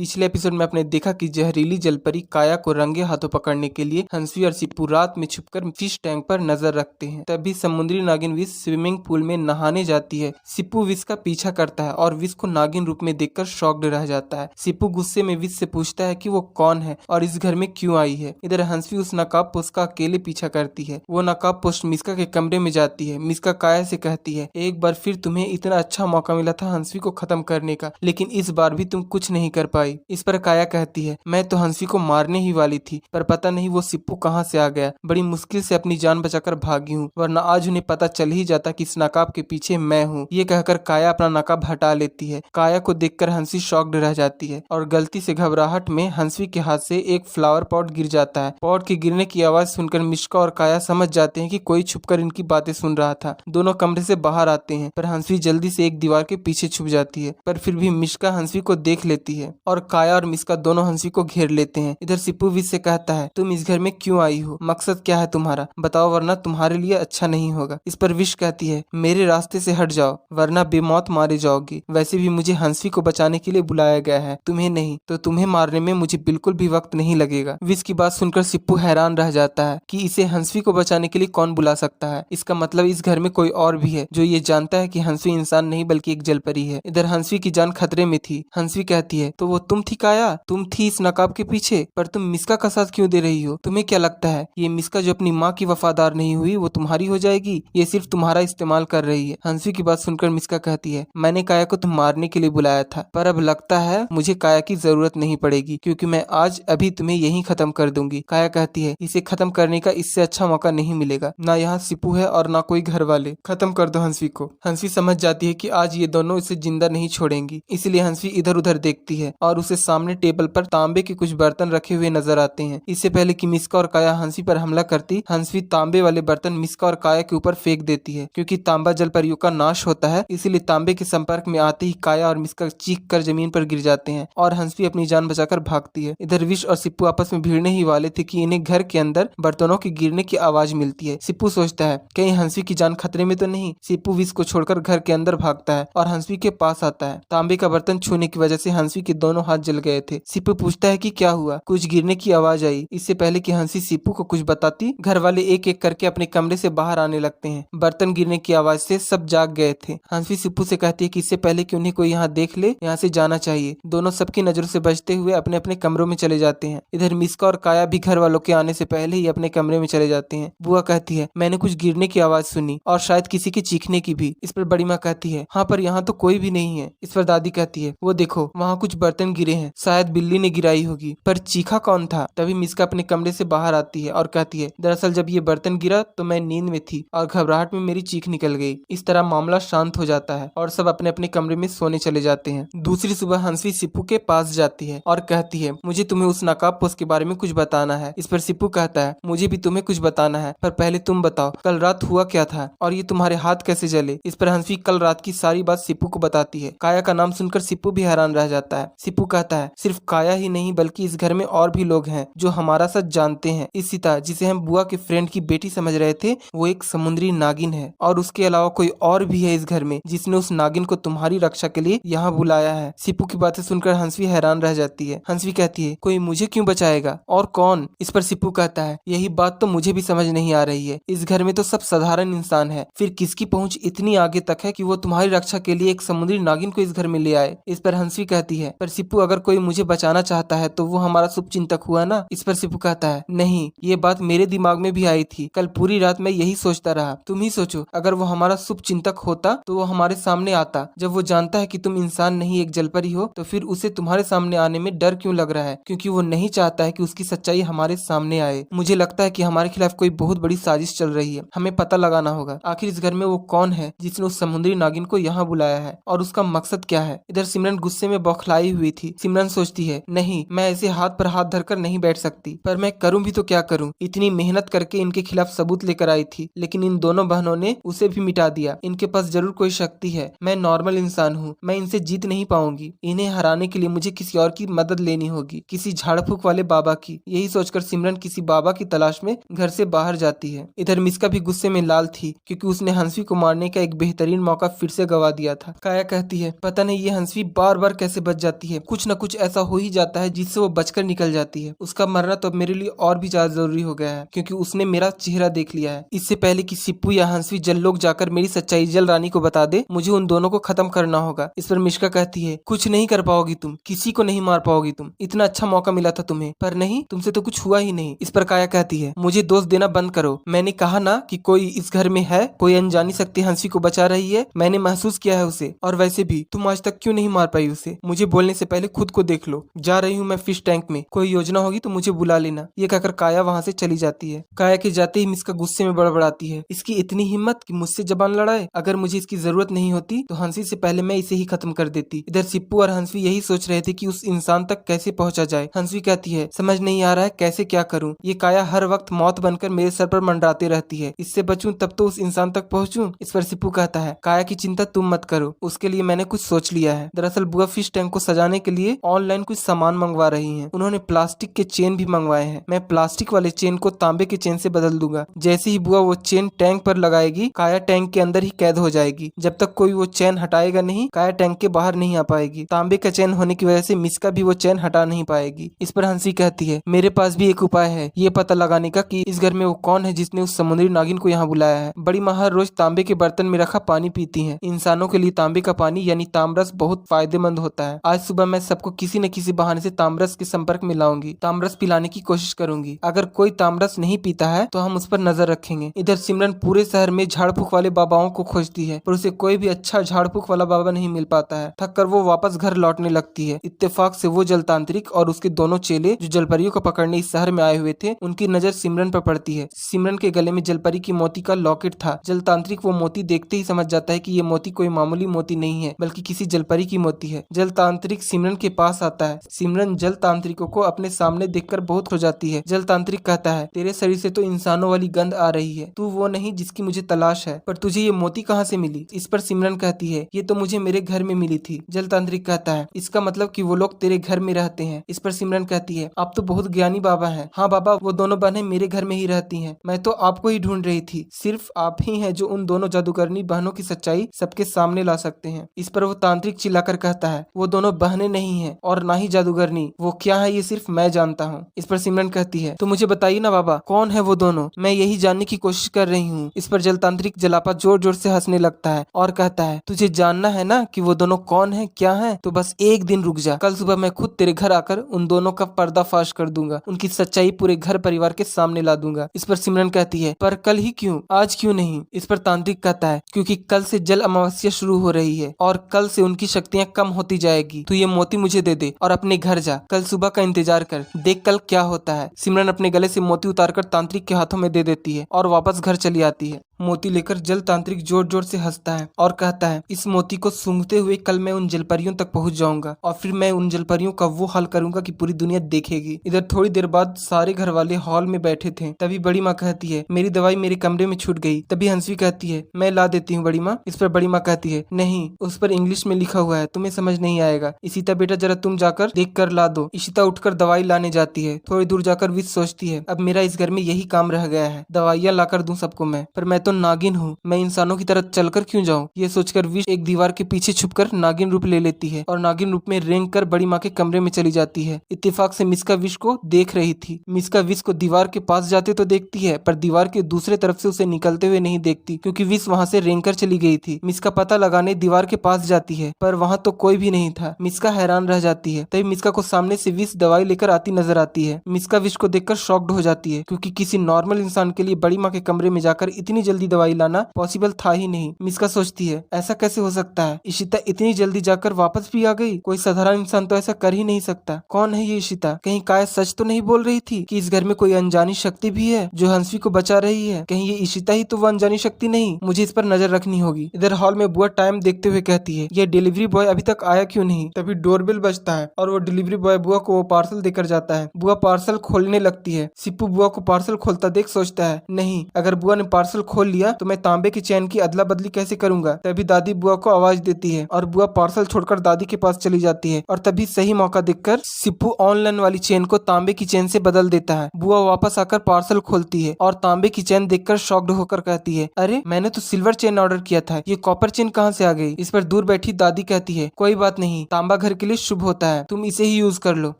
पिछले एपिसोड में आपने देखा कि जहरीली जलपरी काया को रंगे हाथों पकड़ने के लिए हंसवी और सिप्पू रात में छुपकर फिश टैंक पर नजर रखते हैं। तभी समुद्री नागिन विश स्विमिंग पूल में नहाने जाती है। सिप्पू विश का पीछा करता है और विश को नागिन रूप में देखकर शॉक्ड रह जाता है। सिप्पू गुस्से में विश से पूछता है कि वो कौन है और इस घर में क्यों आई है। इधर हंसवी उस नकाबपोश का अकेले पीछा करती है। वो नकाबपोश मिस्का के कमरे में जाती है। मिस्का काया से कहती है, एक बार फिर तुम्हें इतना अच्छा मौका मिला था हंसवी को खत्म करने का, लेकिन इस बार भी तुम कुछ नहीं कर पाई। इस पर काया कहती है, मैं तो हंसवी को मारने ही वाली थी, पर पता नहीं वो सिप्पू कहाँ से आ गया। बड़ी मुश्किल से अपनी जान बचाकर भागी हूँ, वरना आज उन्हें पता चल ही जाता कि इस नकाब के पीछे मैं हूँ। ये कहकर काया अपना नकाब हटा लेती है। काया को देखकर हंसवी शॉक्ड रह जाती है और गलती से घबराहट में हंसवी के हाथ से एक फ्लावर पॉट गिर जाता है। पॉट के गिरने की आवाज सुनकर मिश्का और काया समझ जाते हैं कि कोई छुपकर इनकी बातें सुन रहा था। दोनों कमरे से बाहर आते हैं, पर हंसवी जल्दी से एक दीवार के पीछे छुप जाती है। पर फिर भी मिश्का हंसवी को देख लेती है और काया और मिश्का दोनों हंसवी को घेर लेते हैं। इधर सिप्पू विश से कहता है, तुम इस घर में क्यों आई हो, मकसद क्या है तुम्हारा, बताओ वरना तुम्हारे लिए अच्छा नहीं होगा। इस पर विश कहती है, मेरे रास्ते से हट जाओ वरना बेमौत मारे जाओगे। वैसे भी मुझे हंसवी को बचाने के लिए बुलाया गया है, तुम्हें नहीं, तो तुम्हें मारने में मुझे बिल्कुल भी वक्त नहीं लगेगा। विश की बात सुनकर सिप्पू हैरान रह जाता है कि इसे हंसवी को बचाने के लिए कौन बुला सकता है। इसका मतलब इस घर में कोई और भी है जो ये जानता है कि हंसवी इंसान नहीं बल्कि एक जलपरी है। इधर हंसवी की जान खतरे में थी। हंसवी कहती है, तो वो तुम थी काया, तुम थी इस नकाब के पीछे, पर तुम मिस्का का साथ क्यों दे रही हो? तुम्हें क्या लगता है ये मिस्का जो अपनी माँ की वफादार नहीं हुई वो तुम्हारी हो जाएगी? ये सिर्फ तुम्हारा इस्तेमाल कर रही है। हंसवी की बात सुनकर मिस्का कहती है, मैंने काया को तुम मारने के लिए बुलाया था, पर अब लगता है मुझे काया की जरूरत नहीं पड़ेगी, क्योंकि मैं आज अभी तुम्हें यहीं खत्म कर दूंगी। काया कहती है, इसे खत्म करने का इससे अच्छा मौका नहीं मिलेगा, ना यहाँ सिप्पू है और ना कोई घर वाले। खत्म कर दो हंसवी को। हंसवी समझ जाती है कि आज ये दोनों इसे जिंदा नहीं छोड़ेंगी, इसलिए हंसवी इधर उधर देखती है और उसे सामने टेबल पर तांबे के कुछ बर्तन रखे हुए नजर आते हैं। इससे पहले कि मिस्का और काया हंसवी पर हमला करती, हंसवी तांबे वाले बर्तन मिस्का और काया के ऊपर फेंक देती है। क्योंकि तांबा जल परियों का नाश होता है, इसलिए तांबे के संपर्क में आते ही काया और मिस्का चीख कर जमीन पर गिर जाते हैं और हंसवी अपनी जान बचाकर भागती है। इधर विश और सिप्पू आपस में भिड़ने ही वाले थे कि इन्हें घर के अंदर बर्तनों के गिरने की आवाज मिलती है। सिप्पू सोचता है कहीं हंसवी की जान खतरे में तो नहीं। सिप्पू विश को छोड़कर घर के अंदर भागता है और हंसवी के पास आता है। तांबे का बर्तन छूने की वजह से हंसवी के दोनों हाथ जल गए थे। सिप्पू पूछता है कि क्या हुआ, कुछ गिरने की आवाज आई। इससे पहले कि हंसवी सिप्पू को कुछ बताती, घर वाले एक एक करके अपने कमरे से बाहर आने लगते हैं। बर्तन गिरने की आवाज से सब जाग गए थे। हंसवी सिप्पू से कहती है कि इससे पहले कि उन्हें कोई यहाँ देख ले, यहाँ से जाना चाहिए। दोनों सबकी नजरों से बचते हुए अपने अपने कमरों में चले जाते हैं। इधर मिस्का और काया भी घर वालों के आने से पहले ही अपने कमरे में चले जाते हैं। बुआ कहती है, मैंने कुछ गिरने की आवाज सुनी और शायद किसी के चीखने की भी। इस पर बड़ी माँ कहती है, हाँ पर यहाँ तो कोई भी नहीं है। इस पर दादी कहती है, वो देखो वहाँ कुछ बर्तन गिरे हैं, शायद बिल्ली ने गिराई होगी, पर चीखा कौन था? तभी मिस्का अपने कमरे से बाहर आती है और कहती है, दरअसल जब ये बर्तन गिरा तो मैं नींद में थी और घबराहट में मेरी चीख निकल गई। इस तरह मामला शांत हो जाता है और सब अपने अपने कमरे में सोने चले जाते हैं। दूसरी सुबह हंसवी सिप्पू के पास जाती है और कहती है, मुझे तुम्हें उस नकाबपोश के बारे में कुछ बताना है। इस पर सिप्पू कहता है, मुझे भी तुम्हें कुछ बताना है, पर पहले तुम बताओ कल रात हुआ क्या था और ये तुम्हारे हाथ कैसे जले? इस पर हंसवी कल रात की सारी बात सिप्पू को बताती है। काया का नाम सुनकर सिप्पू भी हैरान रह जाता है। सिप्पू कहता है, सिर्फ काया ही नहीं बल्कि इस घर में और भी लोग हैं जो हमारा सच जानते हैं। इस सीता जिसे हम बुआ के फ्रेंड की बेटी समझ रहे थे, वो एक समुद्री नागिन है और उसके अलावा कोई और भी है इस घर में जिसने उस नागिन को तुम्हारी रक्षा के लिए यहाँ बुलाया है। सिप्पू की बातें सुनकर हंसवी हैरान रह जाती है। हंसवी कहती है, कोई मुझे क्यों बचाएगा और कौन? इस पर सिप्पू कहता है, यही बात तो मुझे भी समझ नहीं आ रही है। इस घर में तो सब साधारण इंसान है, फिर किसकी पहुंच इतनी आगे तक है कि वो तुम्हारी रक्षा के लिए एक समुद्री नागिन को इस घर में ले आए? इस पर हंसवी कहती है, पर सिप्पू अगर कोई मुझे बचाना चाहता है तो वो हमारा शुभचिंतक हुआ ना? इस पर सिप्पू कहता है, नहीं, ये बात मेरे दिमाग में भी आई थी, कल पूरी रात मैं यही सोचता रहा। तुम ही सोचो, अगर वो हमारा शुभचिंतक होता तो वो हमारे सामने आता। जब वो जानता है कि तुम इंसान नहीं एक जलपरी हो, तो फिर उसे तुम्हारे सामने आने में डर क्यों लग रहा है? क्योंकि वो नहीं चाहता है कि उसकी सच्चाई हमारे सामने आए। मुझे लगता है कि हमारे खिलाफ कोई बहुत बड़ी साजिश चल रही है, हमें पता लगाना होगा आखिर इस घर में वो कौन है जिसने उस समुद्री नागिन को यहाँ बुलाया है और उसका मकसद क्या है। इधर सिमरन गुस्से में बौखलाई हुई थी। सिमरन सोचती है, नहीं, मैं ऐसे हाथ पर हाथ धरकर नहीं बैठ सकती, पर मैं करूँ भी तो क्या करूँ? इतनी मेहनत करके इनके खिलाफ सबूत लेकर आई थी, लेकिन इन दोनों बहनों ने उसे भी मिटा दिया। इनके पास जरूर कोई शक्ति है, मैं नॉर्मल इंसान हूँ, मैं इनसे जीत नहीं पाऊंगी। इन्हें हराने के लिए मुझे किसी और की मदद लेनी होगी, किसी झाड़ फूक वाले बाबा की। यही सोचकर सिमरन किसी बाबा की तलाश में घर से बाहर जाती है। इधर मिस्का भी गुस्से में लाल थी क्योंकि उसने हंसवी को मारने का एक बेहतरीन मौका फिर से गवा दिया था। काया कहती है, पता नहीं ये हंसवी बार बार कैसे बच जाती है, कुछ न कुछ ऐसा हो ही जाता है जिससे वो बचकर निकल जाती है। उसका मरना तो अब मेरे लिए और भी ज्यादा जरूरी हो गया है, क्योंकि उसने मेरा चेहरा देख लिया है। इससे पहले कि सिप्पू या हंसवी जल्लोक जाकर मेरी सच्चाई जल रानी को बता दे, मुझे उन दोनों को खत्म करना होगा। इस पर मिश्का कहती है, कुछ नहीं कर पाओगी तुम, किसी को नहीं मार पाओगी तुम, इतना अच्छा मौका मिला था तुम्हें, पर नहीं, तुमसे तो कुछ हुआ ही नहीं। इस पर काया कहती है, मुझे दोष देना बंद करो। मैंने कहा ना कि कोई इस घर में है, कोई अनजानी शक्ति हंसवी को बचा रही है। मैंने महसूस किया है उसे, और वैसे भी तुम आज तक क्यों नहीं मार पाई उसे? मुझे बोलने से पहले खुद को देख लो। जा रही हूँ मैं फिश टैंक में, कोई योजना होगी तो मुझे बुला लेना। ये कहकर काया वहाँ से चली जाती है। काया के जाते ही मिस्का गुस्से में बड़बड़ाती है, इसकी इतनी हिम्मत कि मुझसे जबान लड़ाए। अगर मुझे इसकी जरूरत नहीं होती तो हंसी से पहले मैं इसे ही खत्म कर देती। इधर सिप्पू और हंसवी यही सोच रहे थे कि उस इंसान तक कैसे पहुंचा जाए। हंसवी कहती है, समझ नहीं आ रहा है कैसे क्या करूं। ये काया हर वक्त मौत बनकर मेरे सर पर मंडराती रहती है। इससे बचूं तब तो उस इंसान तक पहुंचूं। इस पर सिप्पू कहता है, काया की चिंता तुम मत करो, उसके लिए मैंने कुछ सोच लिया है। दरअसल बुआ फिश टैंक को सजाने के लिए ऑनलाइन कुछ सामान मंगवा रही है। उन्होंने प्लास्टिक के चेन भी मंगवाए हैं। मैं प्लास्टिक वाले चेन को तांबे के चेन से बदल दूंगा। जैसे ही बुआ वो चेन टैंक पर लगाएगी, काया टैंक के अंदर ही कैद हो जाएगी। जब तक कोई वो चैन हटाएगा नहीं, काया टैंक के बाहर नहीं आ पाएगी। तांबे का चैन होने की वजह से मिस्का भी वो चैन हटा नहीं पाएगी। इस पर हंसी कहती है, मेरे पास भी एक उपाय है, ये पता लगाने का कि इस घर में वो कौन है जिसने उस समुद्री नागिन को यहाँ बुलाया है। बड़ी माँ हर रोज तांबे के बर्तन में रखा पानी पीती है। इंसानों के लिए तांबे का पानी यानी तामरस बहुत फायदेमंद होता है। आज सुबह मैं सबको किसी न किसी बहाने से तामरस के संपर्क में लाऊंगी। तामरस पिलाने की कोशिश करूंगी। अगर कोई तामरस नहीं पीता है तो हम उस पर नजर रखेंगे। इधर सिमरन पूरे शहर में झाड़ फूक वाले बाबाओं को खोजती है, पर उसे कोई भी अच्छा झाड़ फूक वाला बाबा नहीं मिल पाता है। थक कर वो वापस घर लौटने लगती है। इत्तेफाक से वो जलतांत्रिक और उसके दोनों चेले जो जलपरियों को पकड़ने इस शहर में आए हुए थे, उनकी नजर सिमरन पर पड़ती है। सिमरन के गले में जलपरी की मोती का लॉकेट था। जलतांत्रिक वो मोती देखते ही समझ जाता है कि ये मोती कोई मामूली मोती नहीं है, बल्कि किसी जलपरी की मोती है। जलतांत्रिक सिमरन के पास आता है। सिमरन जलतांत्रिकों को अपने सामने देखकर बहुत खो जाती है। जलतांत्रिक कहता है, तेरे शरीर से तो इंसानों वाली गंध आ रही है। तू वो नहीं जिसकी मुझे तलाश है, पर तुझे ये मोती कहाँ से मिली? इस पर सिमरन कहती है, ये तो मुझे मेरे घर में मिली थी। जलतांत्रिक कहता है, इसका मतलब कि वो लोग तेरे घर में रहते हैं। इस पर सिमरन कहती है, आप तो बहुत ज्ञानी बाबा हैं। हाँ बाबा, वो दोनों बहनें मेरे घर में ही रहती हैं। मैं तो आपको ही ढूंढ रही थी। सिर्फ आप ही हैं जो उन दोनों जादूगरनी बहनों की सच्चाई सबके सामने ला सकते हैं। इस पर वो तांत्रिक चिल्लाकर कहता है, वो दोनों बहनें नहीं है और ना ही जादूगरनी। वो क्या है ये सिर्फ मैं जानता हूँ। इस पर सिमरन कहती है, तो मुझे बताइए ना बाबा, कौन है वो दोनों? मैं यही जानने की कोशिश कर रही हूँ। इस पर जलतांत्रिक जलापा जोर जोर से हंसने लगता है और कहता है, तुझे जानना है ना कि वो दोनों कौन है, क्या है? तो बस एक दिन रुक जा। कल सुबह मैं खुद तेरे घर आकर उन दोनों का पर्दाफाश कर दूंगा। उनकी सच्चाई पूरे घर परिवार के सामने ला दूंगा। इस पर सिमरन कहती है, पर कल ही क्यों, आज क्यों नहीं? इस पर तांत्रिक कहता है, क्योंकि कल से जल अमावस्या शुरू हो रही है और कल से उनकी शक्तियाँ कम होती जाएगी। तो ये मोती मुझे दे दे और अपने घर जा। कल सुबह का इंतजार कर, देख कल क्या होता है। सिमरन अपने गले से मोती उतारकर तांत्रिक के हाथों में दे देती है और वापस घर चली आती है। मोती लेकर जल तांत्रिक जोर जोर से हंसता है और कहता है, इस मोती को सूंघते हुए कल मैं उन जलपरियों तक पहुंच जाऊंगा और फिर मैं उन जलपरियों का वो हाल करूंगा कि पूरी दुनिया देखेगी। इधर थोड़ी देर बाद सारे घर वाले हॉल में बैठे थे। तभी बड़ी माँ कहती है, मेरी दवाई मेरे कमरे में छूट गई। तभी हंसवी कहती है, मैं ला देती हूँ बड़ी माँ। इस पर बड़ी माँ कहती है, नहीं, उस पर इंग्लिश में लिखा हुआ है, तुम्हें समझ नहीं आएगा। इशिता बेटा, जरा तुम जाकर देख कर ला दो। इशिता उठकर दवाई लाने जाती है। थोड़ी दूर जाकर विश सोचती है, अब मेरा इस घर में यही काम रह गया है, दवाइयाँ लाकर दूं सबको मैं, पर मैं तो नागिन हूँ, मैं इंसानों की तरह चलकर क्यों जाऊं? ये सोचकर विश एक दीवार के पीछे छुपकर नागिन रूप ले लेती है और नागिन रूप में रेंग कर बड़ी माँ के कमरे में चली जाती है। इत्तेफाक से मिस्का विश को देख रही थी। मिस्का विश को दीवार के पास जाते तो देखती है, पर दीवार के दूसरे तरफ से उसे निकलते हुए नहीं देखती, क्योंकि विश वहाँ से रेंग कर चली गई थी। मिस्का पता लगाने दीवार के पास जाती है, पर वहाँ तो कोई भी नहीं था। मिस्का हैरान रह जाती है। तभी मिस्का को सामने से विश दवाई लेकर आती नजर आती है। मिस्का विश को देखकर शॉक्ड हो जाती है, क्योंकि किसी नॉर्मल इंसान के लिए बड़ी माँ के कमरे में जाकर इतनी जल्दी दवाई लाना पॉसिबल था ही नहीं। मिस्का सोचती है, ऐसा कैसे हो सकता है? इशिता इतनी जल्दी जाकर वापस भी आ गई। कोई साधारण इंसान तो ऐसा कर ही नहीं सकता। कौन है ये इशिता? कहीं काया सच तो नहीं बोल रही थी कि इस घर में कोई अनजानी शक्ति भी है जो हंसवी को बचा रही है? कहीं ये इशिता ही तो वो अनजानी शक्ति नहीं? मुझे इस पर नजर रखनी होगी। इधर हॉल में बुआ टाइम देखते हुए कहती है, ये डिलीवरी बॉय अभी तक आया क्यों नहीं? तभी डोरबेल बजता है और वो डिलीवरी बॉय बुआ को वो पार्सल देकर जाता है। बुआ पार्सल खोलने लगती है। सिप्पू बुआ को पार्सल खोलता देख सोचता है, नहीं, अगर बुआ ने पार्सल खोल लिया तो मैं तांबे की चैन की अदला बदली कैसे करूंगा। तभी दादी बुआ को आवाज देती है और बुआ पार्सल छोड़कर दादी के पास चली जाती है और तभी सही मौका देखकर सिप्पू ऑनलाइन वाली चेन को तांबे की चेन से बदल देता है। बुआ वापस आकर पार्सल खोलती है और तांबे की चेन देखकर शॉक्ड होकर कहती है, अरे मैंने तो सिल्वर चेन ऑर्डर किया था, ये कॉपर चेन कहाँ से आ गई। इस पर दूर बैठी दादी कहती है, कोई बात नहीं, तांबा घर के लिए शुभ होता है, तुम इसे ही यूज कर लो।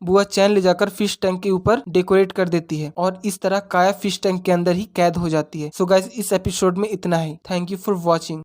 बुआ चैन ले जाकर फिश टैंक के ऊपर डेकोरेट कर देती है और इस तरह काया फिश टैंक के अंदर ही कैद हो जाती है। सो गाइस, इस एपिसोड में इतना ही। Thank you for watching.